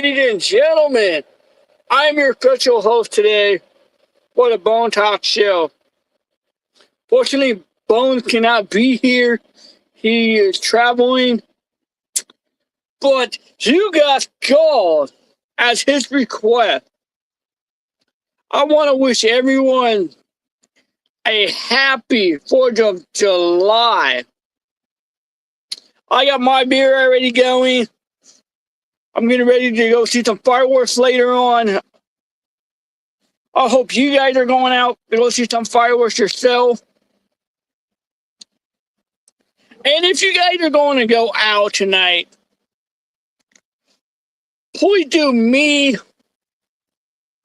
ladies and gentlemen. I'm your virtual host today for the Bone Talk Show. Fortunately, Bones cannot be here. He is traveling. But you got called as his request. I want to wish everyone a happy 4th of July. I got my beer already going. I'm getting ready to go see some fireworks later on. I hope you guys are going out to go see some fireworks yourself. And if you guys are going to go out tonight, please do me,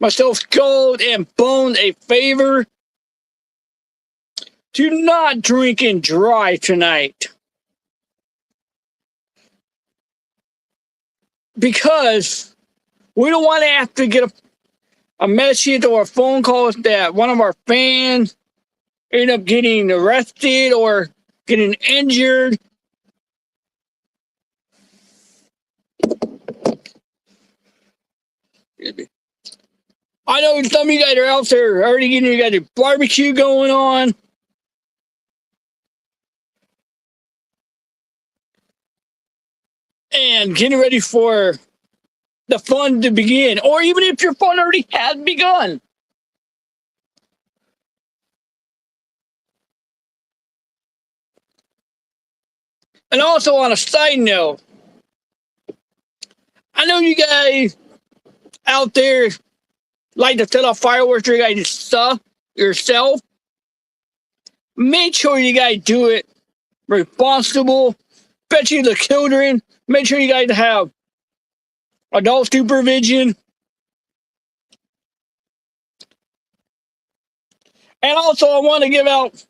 myself, Gold, and Bones a favor. Do not drink and drive tonight. Because we don't want to have to get a message or a phone call that one of our fans ended up getting arrested or getting injured. I know some of you guys are out there already getting you guys a barbecue going on. And getting ready for the fun to begin. Or even if your fun already has begun. And also on a side note, I know you guys out there like to set off fireworks or you guys stuff yourself. Make sure you guys do it responsible, especially the children. Make sure you guys have adult supervision. And also, I want to give out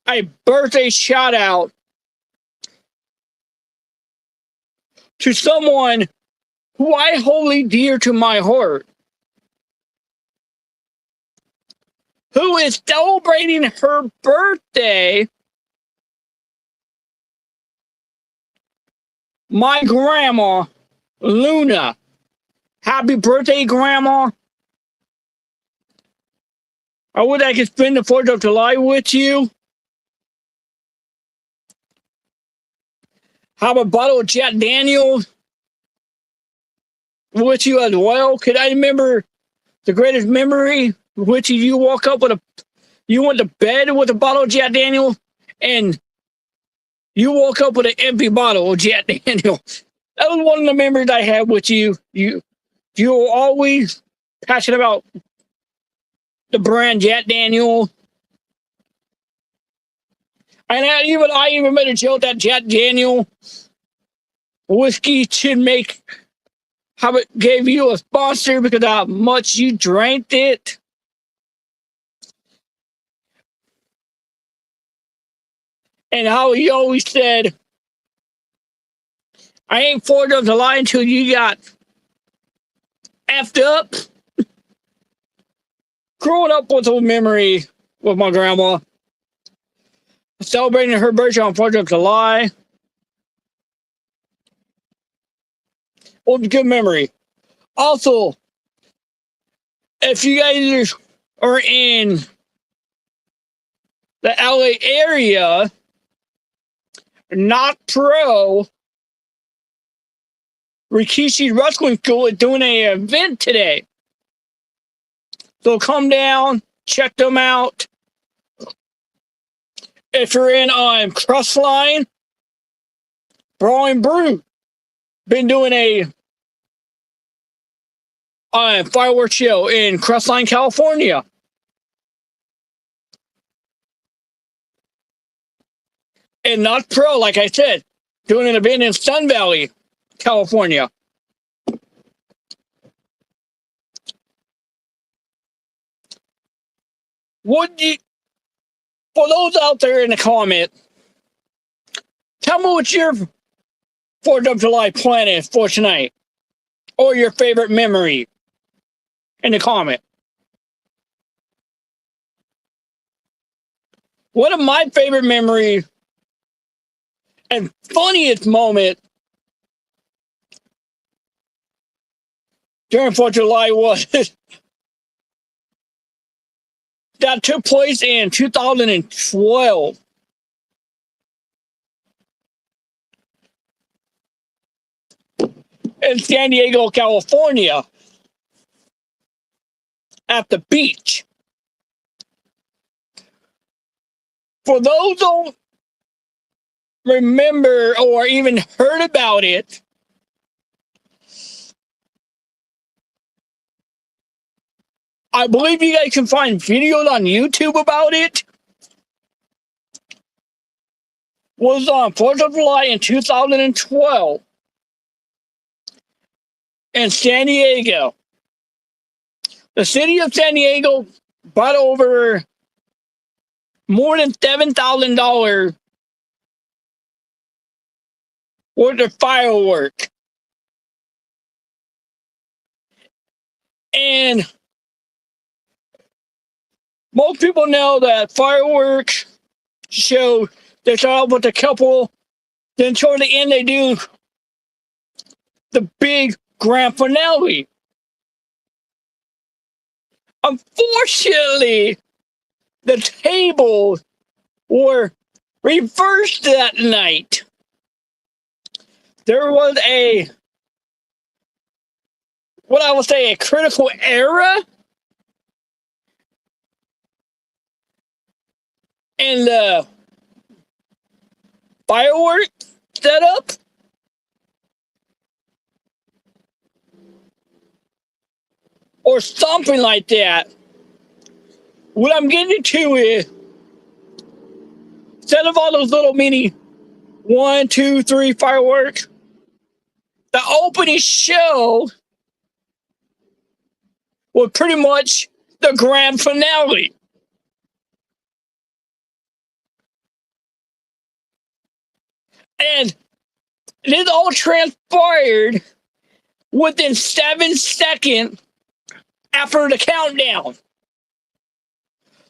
a birthday shout out to someone who I hold dear to my heart, who is celebrating her birthday. My grandma, Luna. Happy birthday, Grandma. I wish I could spend the 4th of July with you. Have a bottle of Jack Daniels with you as well. Could I remember the greatest memory, which you woke up with you went to bed with a bottle of Jack Daniels, and you woke up with an empty bottle of Jack Daniels. That was one of the memories I had with you. You were always passionate about the brand Jack Daniels. And I even made a joke that Jack Daniel whiskey should make how it gave you a sponsor because of how much you drank it. And how he always said, I ain't 4th of July until you got effed up. Growing up with a memory with my grandma. Celebrating her birthday on 4th of July. Was a good memory. Also, if you guys are in the LA area, Not Pro Rikishi Wrestling School is doing an event today. So come down, check them out. If you're in Crestline, Brawl and Brew, been doing a fireworks show in Crestline, California. And Not Pro, like I said, doing an event in Sun Valley, California. For those out there in the comment, tell me what your 4th of July plan is for tonight, or your favorite memory in the comment. One of my favorite memories and funniest moment during 4th of July was that took place in 2012. In San Diego, California, at the beach. For those who don't remember or even heard about it, I believe you guys can find videos on YouTube about it. Was on 4th of July in 2012 in San Diego. The city of San Diego bought over more than $7,000 worth of fireworks. And most people know that fireworks show they start off with a couple, then toward the end they do the big grand finale. Unfortunately, the tables were reversed that night. There was what I would say, a critical error in the firework setup. Or something like that. What I'm getting to is, instead of all those little mini 1, 2, 3 fireworks, the opening show was pretty much the grand finale. And this all transpired within 7 seconds after the countdown.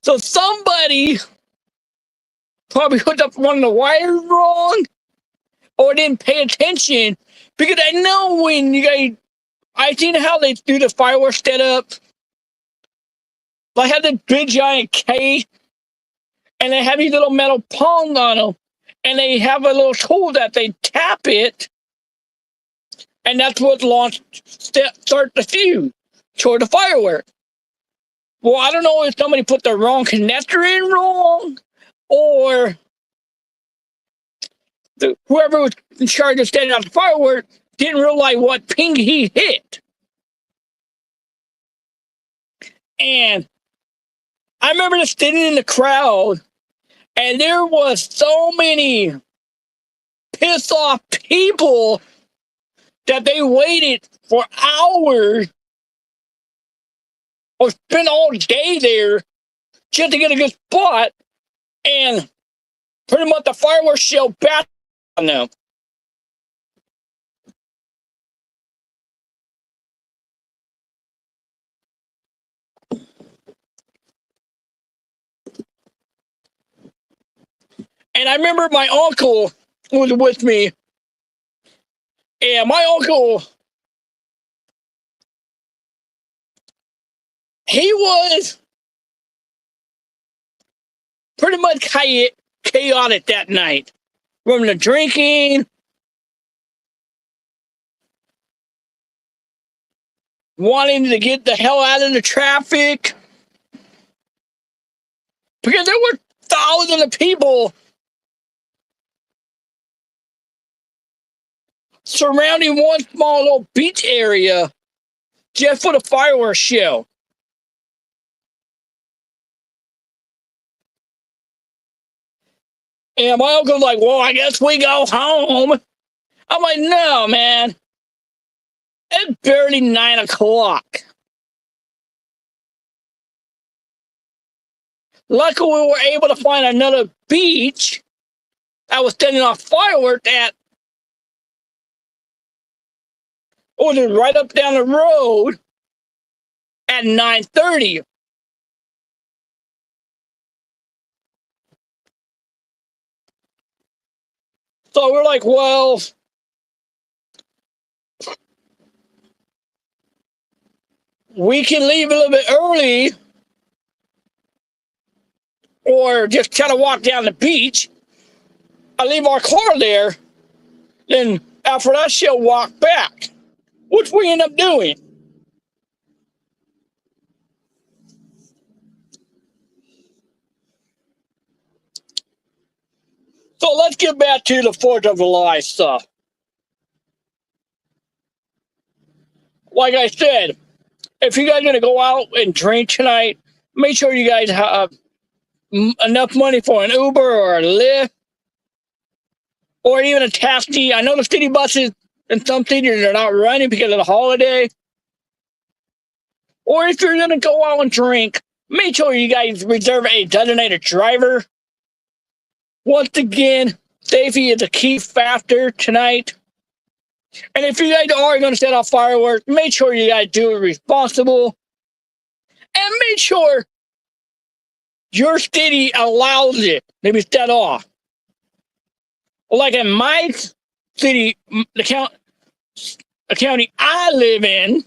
So somebody probably hooked up one of the wires wrong or didn't pay attention, because I know when you guys, I seen how they do the fireworks setup. They have this big giant case and they have these little metal prongs on them, and they have a little tool that they tap it, and that's what start the fuse toward the firework. Well, I don't know if somebody put the wrong connector in wrong, or whoever was in charge of setting off the firework didn't realize what ping he hit. And I remember just sitting in the crowd, and there was so many pissed off people that they waited for hours or spent all day there just to get a good spot, and pretty much the fireworks show back on them. And I remember my uncle was with me, and my uncle, he was pretty much chaotic that night. From the drinking, wanting to get the hell out of the traffic, because there were thousands of people surrounding one small little beach area just for the fireworks show. And my uncle's like, well, I guess we go home. I'm like, no, man. It's barely 9 o'clock. Luckily, we were able to find another beach that was sending off fireworks at, or just right up down the road at 9:30. So we're like, well, we can leave a little bit early or just kind of walk down the beach. I leave our car there. Then after that, she'll walk back, which we end up doing. So let's get back to the 4th of July stuff. Like I said, if you guys are going to go out and drink tonight, make sure you guys have enough money for an Uber or a Lyft or even a taxi. I know the city buses in some cities are not running because of the holiday. Or if you're going to go out and drink, make sure you guys reserve a designated driver. Once again, safety is a key factor tonight. And if you guys are going to set off fireworks, make sure you guys do it responsible. And make sure your city allows it to be set off. Like in my city, the county I live in,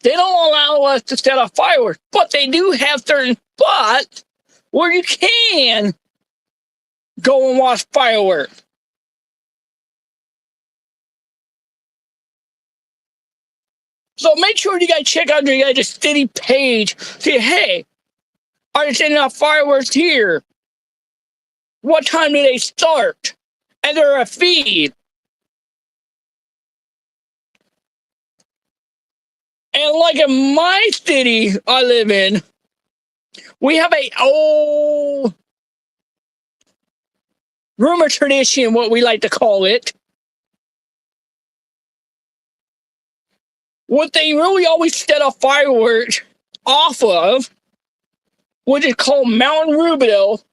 they don't allow us to set off fireworks, but they do have certain spots where you can go and watch fireworks. So make sure you guys check out your guys' city page. See, hey, are they setting off fireworks here? What time do they start? And there a fee. And like in my city I live in, we have a old rumor tradition, what we like to call it. What they really always set off fireworks off of, which is called Mountain Rubidel,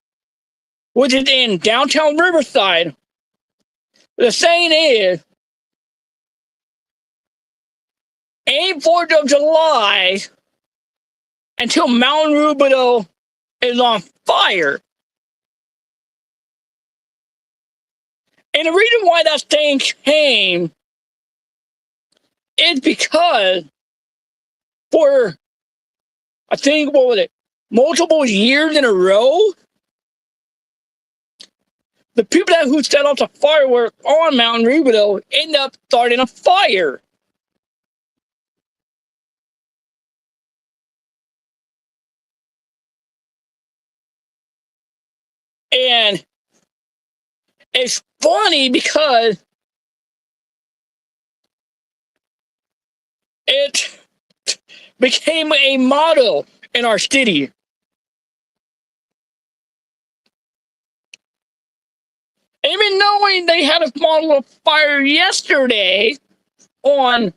which is in downtown Riverside. The saying is, ain't 4th of July until Mountain Rubidel is on fire. And the reason why that saying came is because for, I think, what was it, multiple years in a row, the people who set off the fireworks on Mountain Rubidel end up starting a fire. And it's funny because it became a motto in our city. Even knowing they had a small fire yesterday on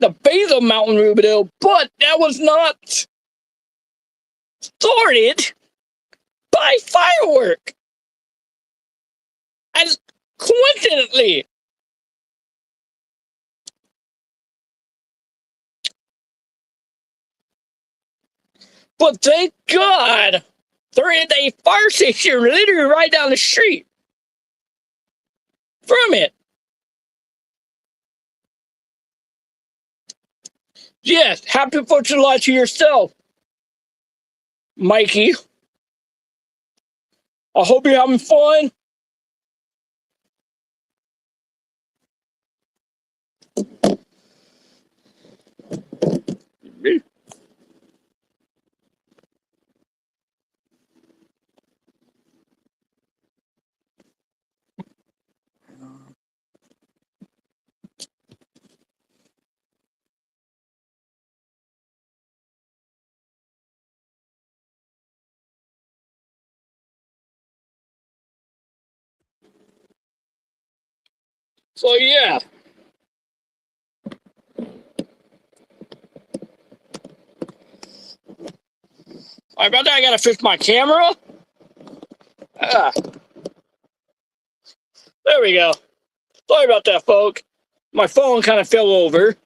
the base of Mountain Rubidel, but that was not started by firework. And coincidentally, but thank God there is a fire station literally right down the street from it. Yes, happy 4th of July to yourself, Mikey. I hope you're having fun. So yeah. I bet I gotta fix my camera. Ah, there we go. Sorry about that, folks. My phone kind of fell over.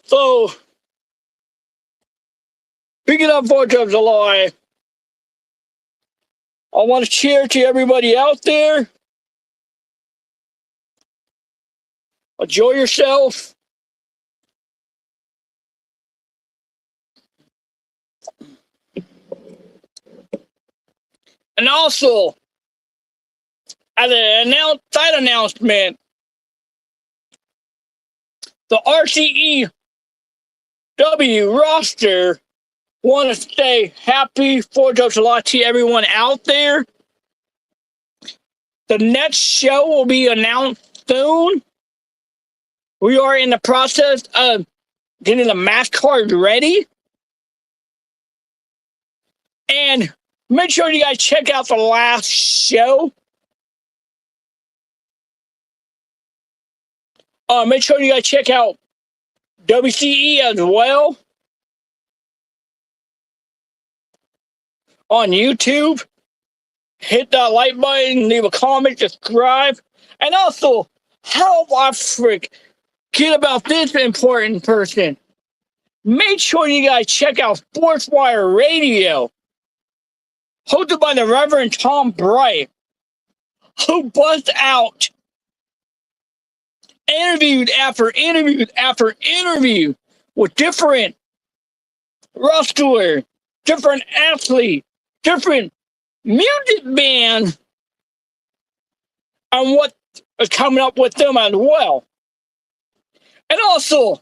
So, speaking of 4th of July, I want to cheer to everybody out there. Enjoy yourself. And also, as an side announcement, the RCEW roster want to say happy 4th of July to everyone out there. The next show will be announced soon. We are in the process of getting the match card ready. And make sure you guys check out the last show. Make sure you guys check out WCE as well on YouTube. Hit that like button, leave a comment, subscribe. And also, how I forget about this important person. Make sure you guys check out SportsWire Radio, hosted by the Reverend Tom Bright, who busts out interview after interview with different wrestlers, different athletes, different music bands, and what is coming up with them as well. And also,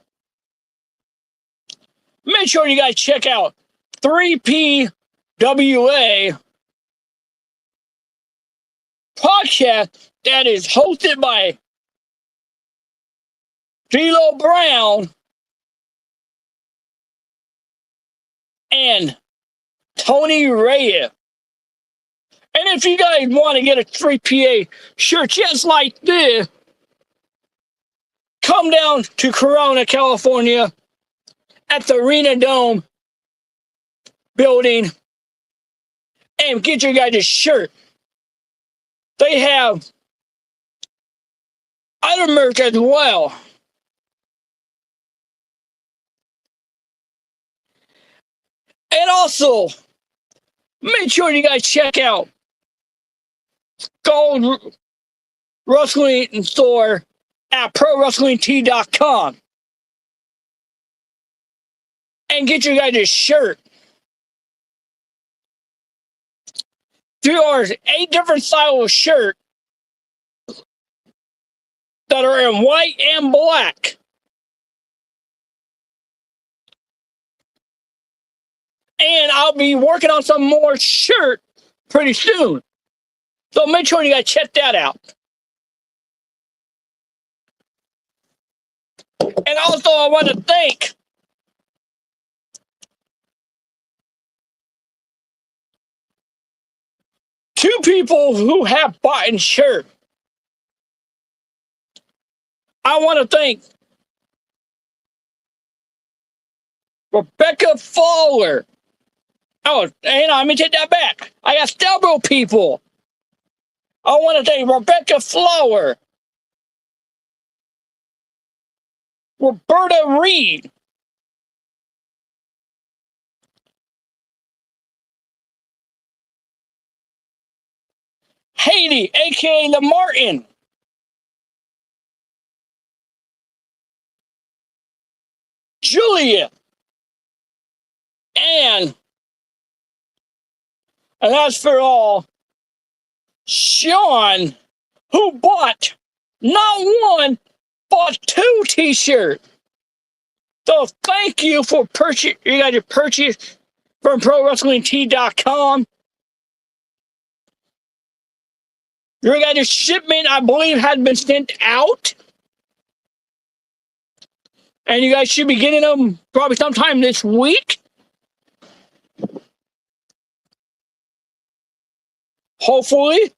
make sure you guys check out 3PWA podcast that is hosted by D'Lo Brown and Tony Reyes. And if you guys want to get a 3PA shirt just like this, come down to Corona, California at the Arena Dome building and get your guys a shirt. They have other merch as well. And also, make sure you guys check out Gold Wrestling Store at ProWrestlingTee.com and get you guys a shirt. There are 8 different styles of shirt that are in white and black. And I'll be working on some more shirt pretty soon. So make sure you guys check that out. And also I want to thank two people who have bought a shirt. I want to thank Rebecca Fowler. Oh, hang on, let me take that back. I got several people. I want to thank Rebecca Flower, Roberta Reed, Haiti, aka the Martin, Julia, and that's for all, Sean, who bought not one, but 2 t-shirts. So thank you for purchase. You got your purchase from ProWrestlingTee.com. You got your shipment, I believe, had been sent out. And you guys should be getting them probably sometime this week. Hopefully.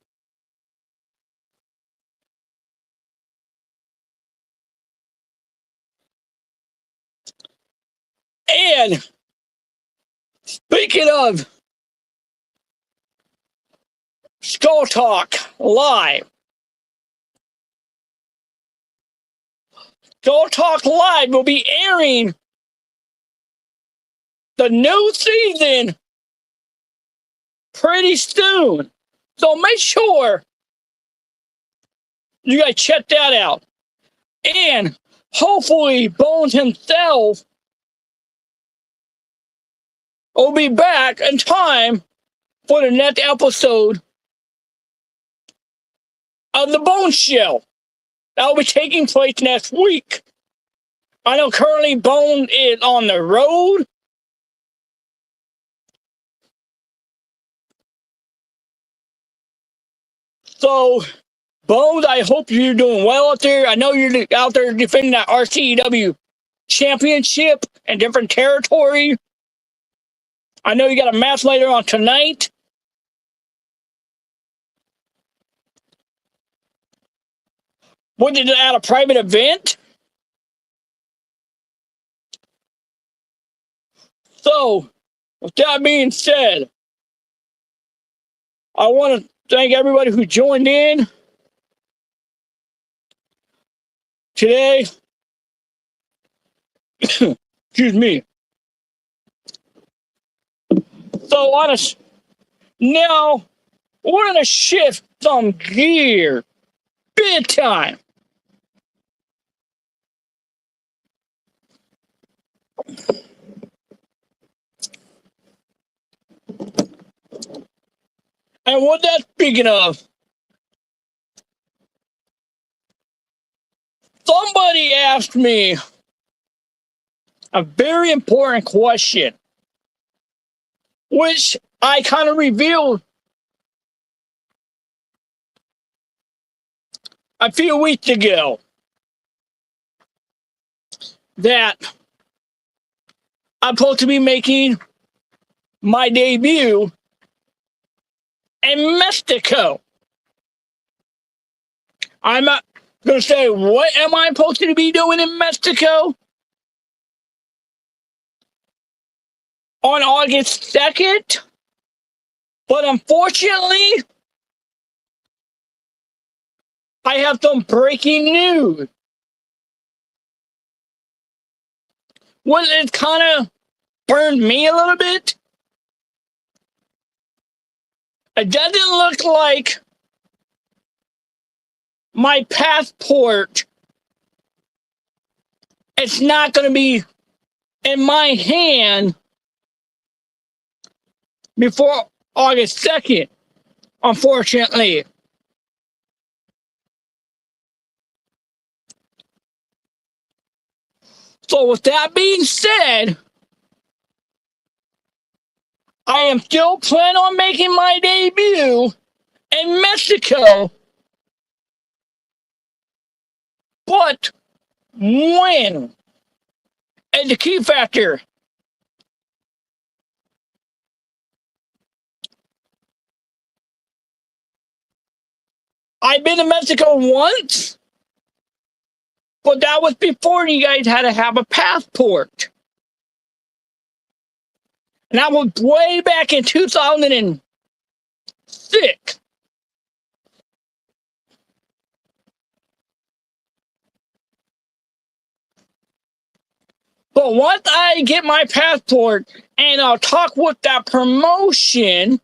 And speaking of Skull Talk Live, Skull Talk Live will be airing the new season pretty soon. So make sure you guys check that out. And hopefully Bones himself will be back in time for the next episode of the Bones Show. That will be taking place next week. I know currently Bone is on the road. So, Bones, I hope you're doing well out there. I know you're out there defending that RCW championship in different territory. I know you got a match later on tonight. Was it at a private event? So, with that being said, I want to thank everybody who joined in today. Excuse me. So, now we're going to shift some gear big time. And what that's speaking of, somebody asked me a very important question, which I kind of revealed a few weeks ago, that I'm supposed to be making my debut in Mexico. I'm not going to say what am I supposed to be doing in Mexico on August 2nd, but unfortunately, I have some breaking news. Well, it kind of burned me a little bit. It doesn't look like my passport, it's not going to be in my hand before August 2nd, unfortunately. So with that being said, I am still planning on making my debut in Mexico, but when is the key factor. I've been to Mexico once, but that was before you guys had to have a passport. And that was way back in 2006. But once I get my passport and I'll talk with that promotion,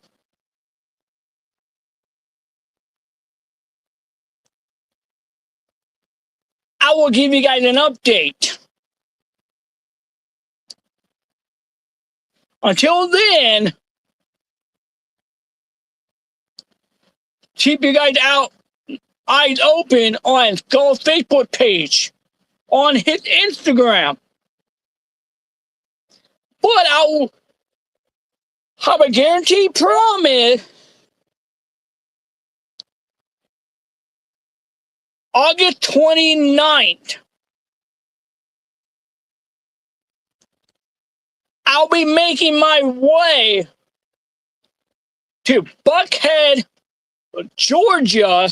I will give you guys an update. Until then, keep you guys eyes open on Skull's Facebook page, on his Instagram. But I will have a guaranteed promise. August 29th, I'll be making my way to Buckhead, Georgia,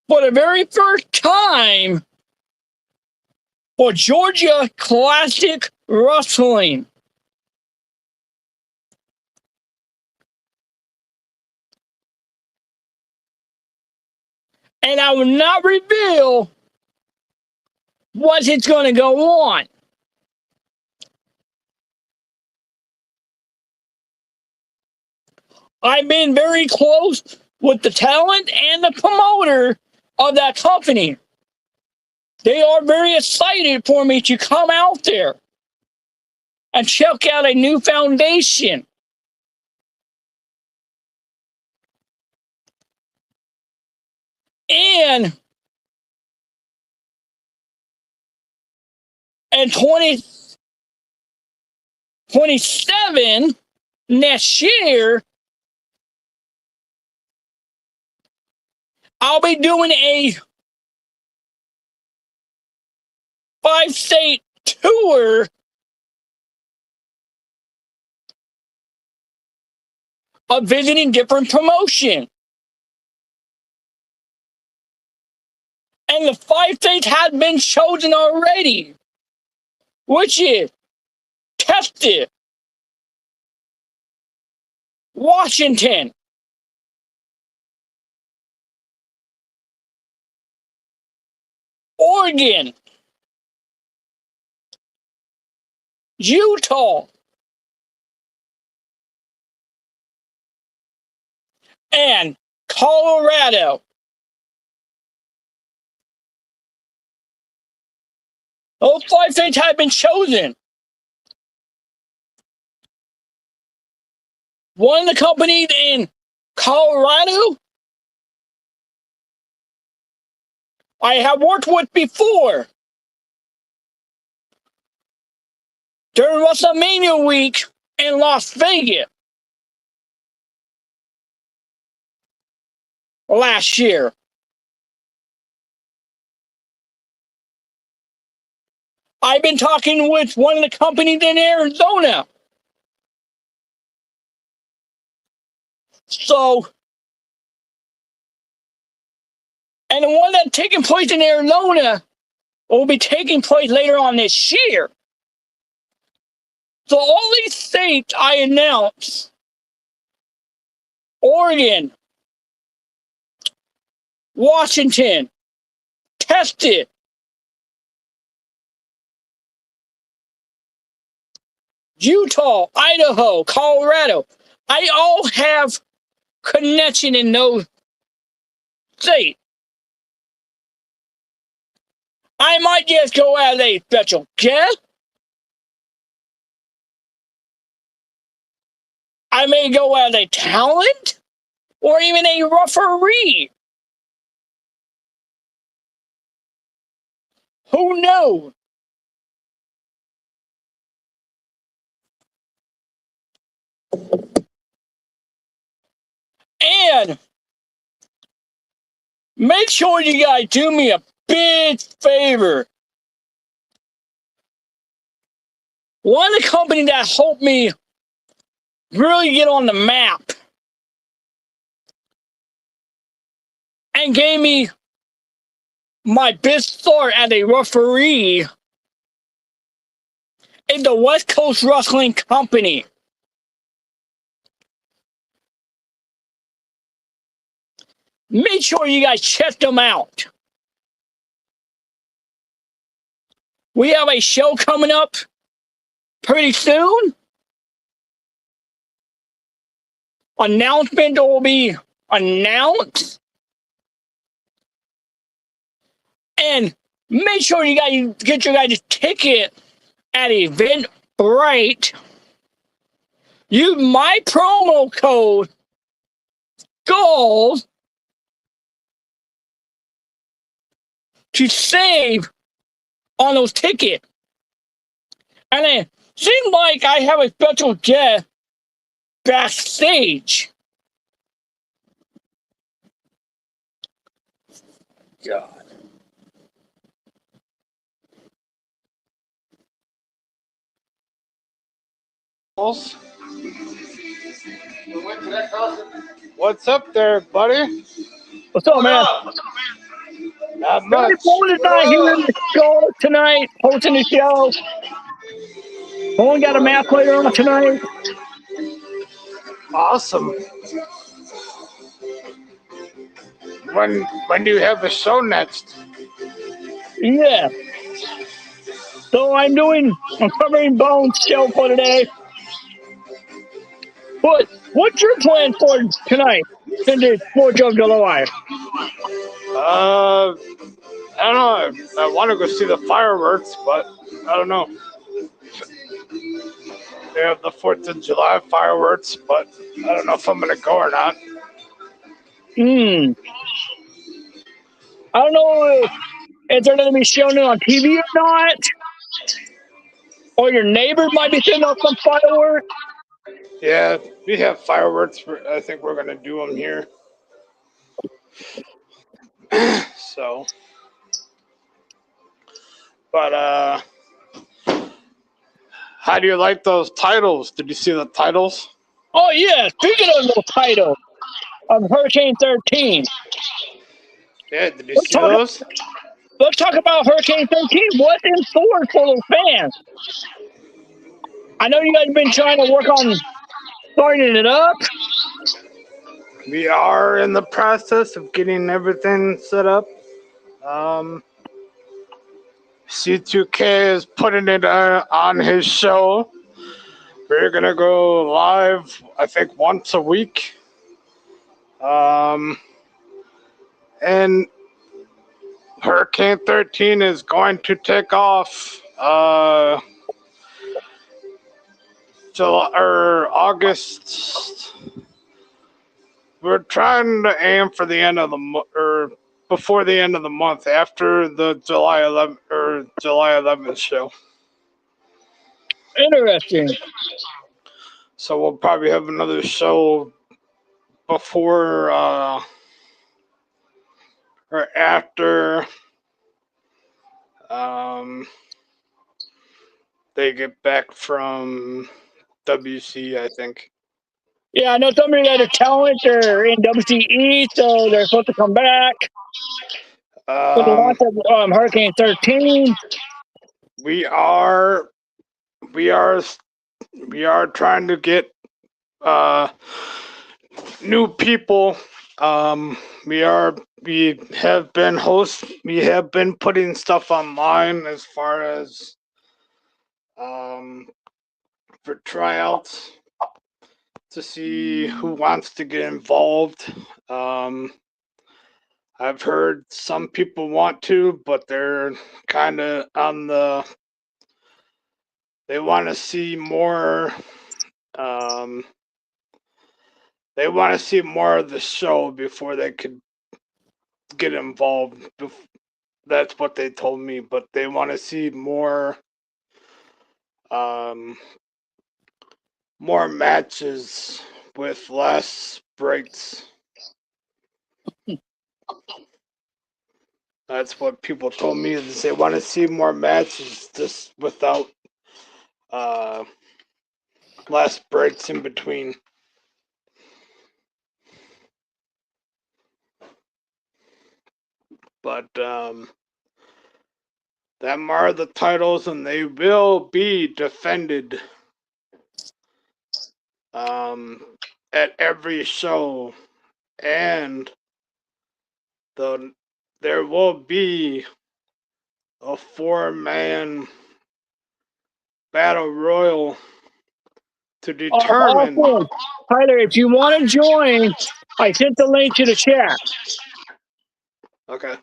for the very first time for Georgia Classic Wrestling. And I will not reveal what is going to go on. I've been very close with the talent and the promoter of that company. They are very excited for me to come out there and check out a new foundation. And in 2027, next year, I'll be doing a 5-state tour of visiting different promotions. And the 5 states have been chosen already, which is Texas, Washington, Oregon, Utah, and Colorado. Those 5 states have been chosen. One of the companies in Colorado I have worked with before. During WrestleMania week in Las Vegas last year. I've been talking with one of the companies in Arizona. So, and the one that's taking place in Arizona will be taking place later on this year. So all these states I announced, Oregon, Washington, Texas, Utah, Idaho, Colorado, I all have connection in those states. I might just go as a special guest. I may go as a talent or even a referee. Who knows? And make sure you guys do me a big favor. One of the companies that helped me really get on the map and gave me my best start as a referee is the West Coast Wrestling Company. Make sure you guys check them out. We have a show coming up pretty soon. Announcement will be announced. And make sure you guys get your guys' ticket at Eventbrite. Use my promo code SKULLS to save on those tickets. And it seems like I have a special guest backstage. God. What's up there, buddy? What's up, man? Not much. Phone is not here in the show tonight, hosting the show. Phone got a match later on tonight. Awesome. When do you have the show next? Yeah. So I'm covering Bones show for today. But what's your plan for tonight, since it's 4th of July? I don't know. I want to go see the fireworks, but I don't know. They have the 4th of July fireworks, but I don't know if I'm going to go or not. Hmm. I don't know if they're going to be showing it on TV or not, or your neighbor might be setting off some fireworks. Yeah, we have fireworks. I think we're going to do them here. So, but how do you like those titles? Did you see the titles? Oh yeah, speaking of the title of Hurricane 13, Yeah, did you let's see talk. those? Let's talk about Hurricane 13. What's in store for those fans? I know you guys have been trying to work on starting it up. We are in the process of getting everything set up. C2K is putting it on his show. We're gonna go live, I think, once a week. And Hurricane 13 is going to take off July or August. We're trying to aim for the end of the month, or before the end of the month, after the July 11th or July 11th show. Interesting. So we'll probably have another show before or after they get back from WC, I think. Yeah, I know some of you guys are talent. They're in WCE, so they're supposed to come back for the launch of Hurricane 13. We are trying to get new people. We have been putting stuff online as far as for tryouts to see who wants to get involved. I've heard some people want to, but they're kind of on the. They want to see more. They want to see more of the show before they could get involved. That's what they told me, but they want to see more. More matches with less breaks. That's what people told me, is they want to see more matches just without less breaks in between. But them are the titles, and they will be defended at every show, and there will be a 4-man battle royal to determine. Awesome. Tyler, if you want to join, I sent the link to the chat. Okay.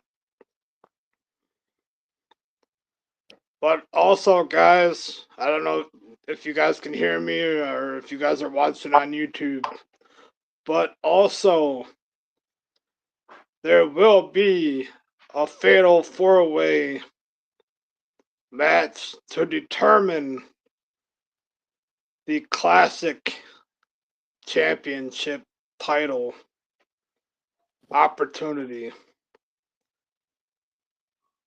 But also, guys, I don't know if you guys can hear me or if you guys are watching on YouTube, but also there will be a fatal 4-way match to determine the Classic Championship title opportunity.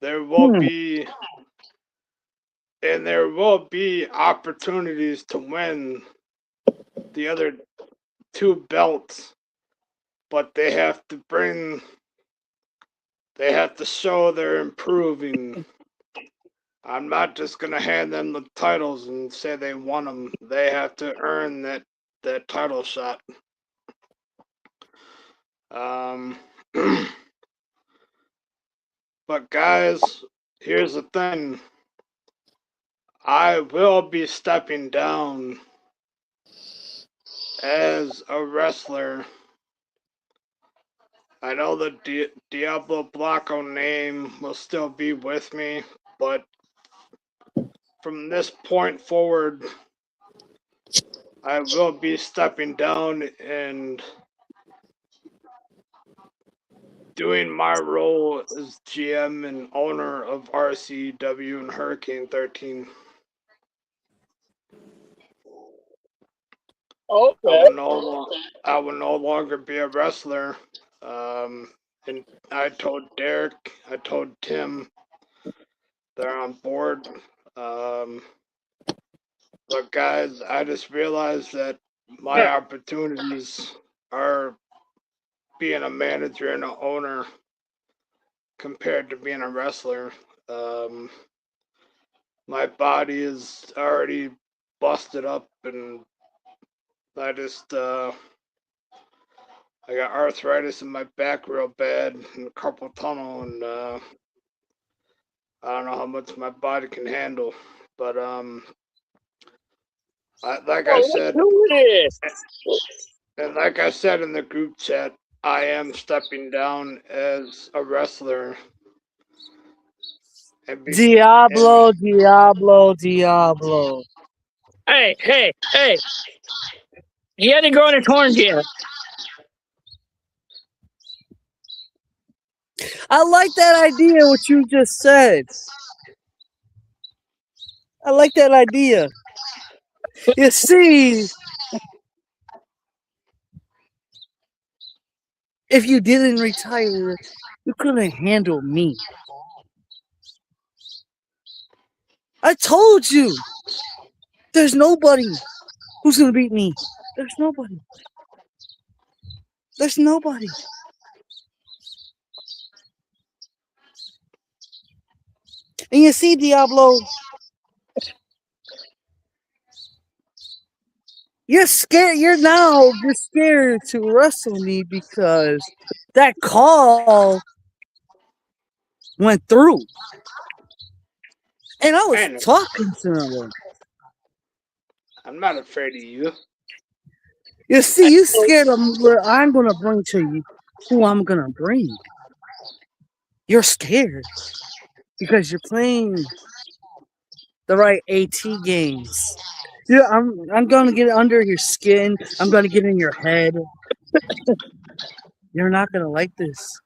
There will be opportunities to win the other 2 belts, but they have to show they're improving. I'm not just gonna hand them the titles and say they won them. They have to earn that title shot. But guys, here's the thing. I will be stepping down as a wrestler I know the Diablo Blanco name will still be with me, but from this point forward, I will be stepping down and doing my role as GM and owner of RCW and Hurricane 13. Okay. I will no longer be a wrestler. And I told Derek, I told Tim, they're on board. But guys, I just realized that my opportunities are being a manager and an owner compared to being a wrestler. My body is already busted up, and I just I got arthritis in my back real bad and carpal tunnel, and I don't know how much my body can handle. But like I said, and like I said in the group chat, I am stepping down as a wrestler. Diablo. Hey. He hasn't grown his horns yet. I like that idea, what you just said. I like that idea. You see, if you didn't retire, you couldn't handle me. I told you, there's nobody who's going to beat me. There's nobody. There's nobody. And you see, Diablo, you're scared. You're scared to wrestle me because that call went through. And I was talking to him. I'm not afraid of you. You see, you scared of what I'm going to bring to you, who I'm going to bring. You're scared because you're playing the right AT games. Yeah, I'm going to get under your skin. I'm going to get in your head. You're not going to like this.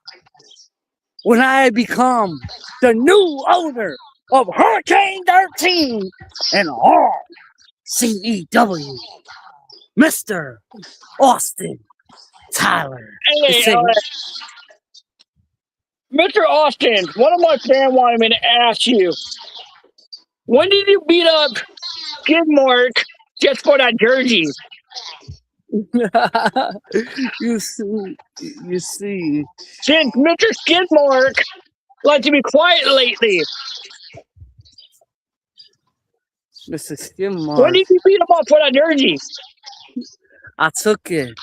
When I become the new owner of Hurricane 13 and RCEW, Mr. Austin Tyler. Hey, Mr. Austin, one of my fans wanted me to ask you, when did you beat up Skidmark just for that jersey? You see. Since Mr. Skidmark likes to be quiet lately. Mr. Skidmark. When did you beat him up for that jersey? I took it.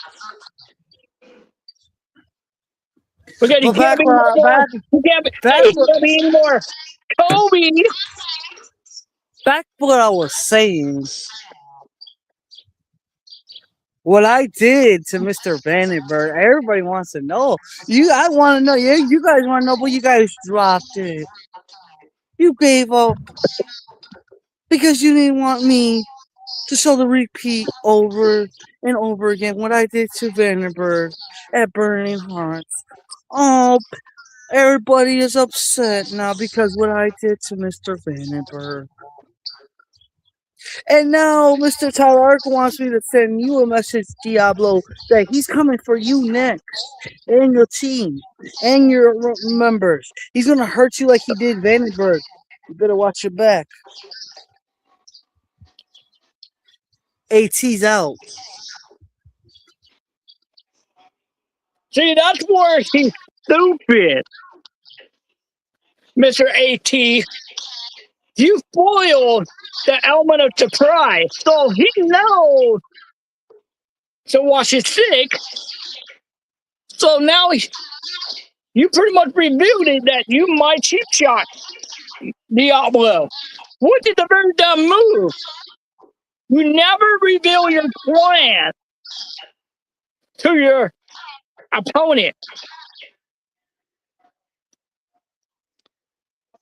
Because he can't be anymore. Kobe. Back what I was saying. What I did to Mr. Vandenberg, everybody wants to know. I want to know. Yeah, you guys want to know, but you guys dropped it. You gave up because you didn't want me to show the repeat over and over again what I did to Vandenberg at Burning Hearts. Oh, everybody is upset now because what I did to Mr. Vandenberg. And now Mr. Tyler wants me to send you a message, Diablo, that he's coming for you next, and your team, and your members. He's going to hurt you like he did Vandenberg. You better watch your back. AT's out. See, that's where he's stupid. Mr. AT, you foiled the element of surprise, so he knows to watch his sick. So now you pretty much revealed it that you might cheap shot Diablo. Which is a very dumb move. You never reveal your plan to your opponent.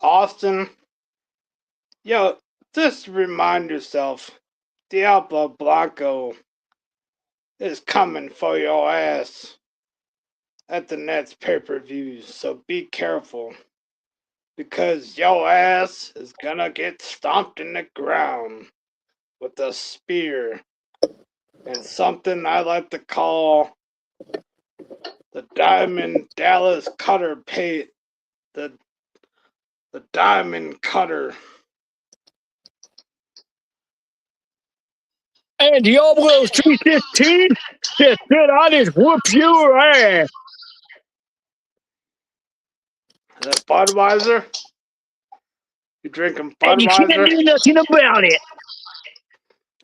Austin, yo, just remind yourself, Diablo Blanco is coming for your ass at the next pay-per-view, so be careful. Because your ass is gonna get stomped in the ground with a spear and something I like to call the Diamond Dallas Cutter the Diamond Cutter. And Diablo 315 just said I just whoop your ass. Is that Budweiser? You drinking And you can't Budweiser? do nothing about it.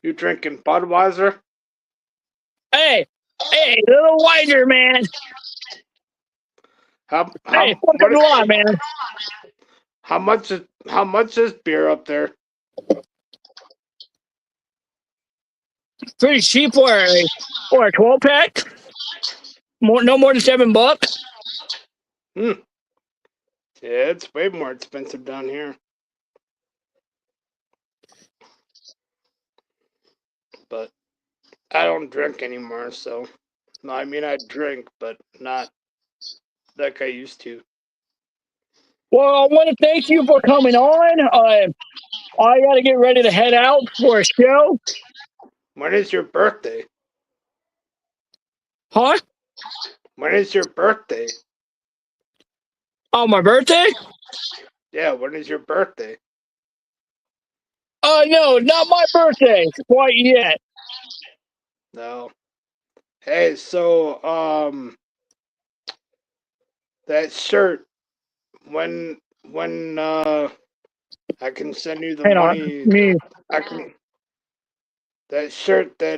You drinking Budweiser? Hey, little wider, man. Hey, fucking lie, man. How much is beer up there? Pretty cheap or a 12-pack. No more than $7. Yeah, it's way more expensive down here. But I don't drink anymore, so no, I mean I drink, but not like I used to. Well, I want to thank you for coming on. I got to get ready to head out for a show. When is your birthday? Huh? When is your birthday? Oh, my birthday? Yeah, when is your birthday? No, not my birthday quite yet. No. Hey, so that shirt, when I can send you the Hang on, money. me. I can. That shirt that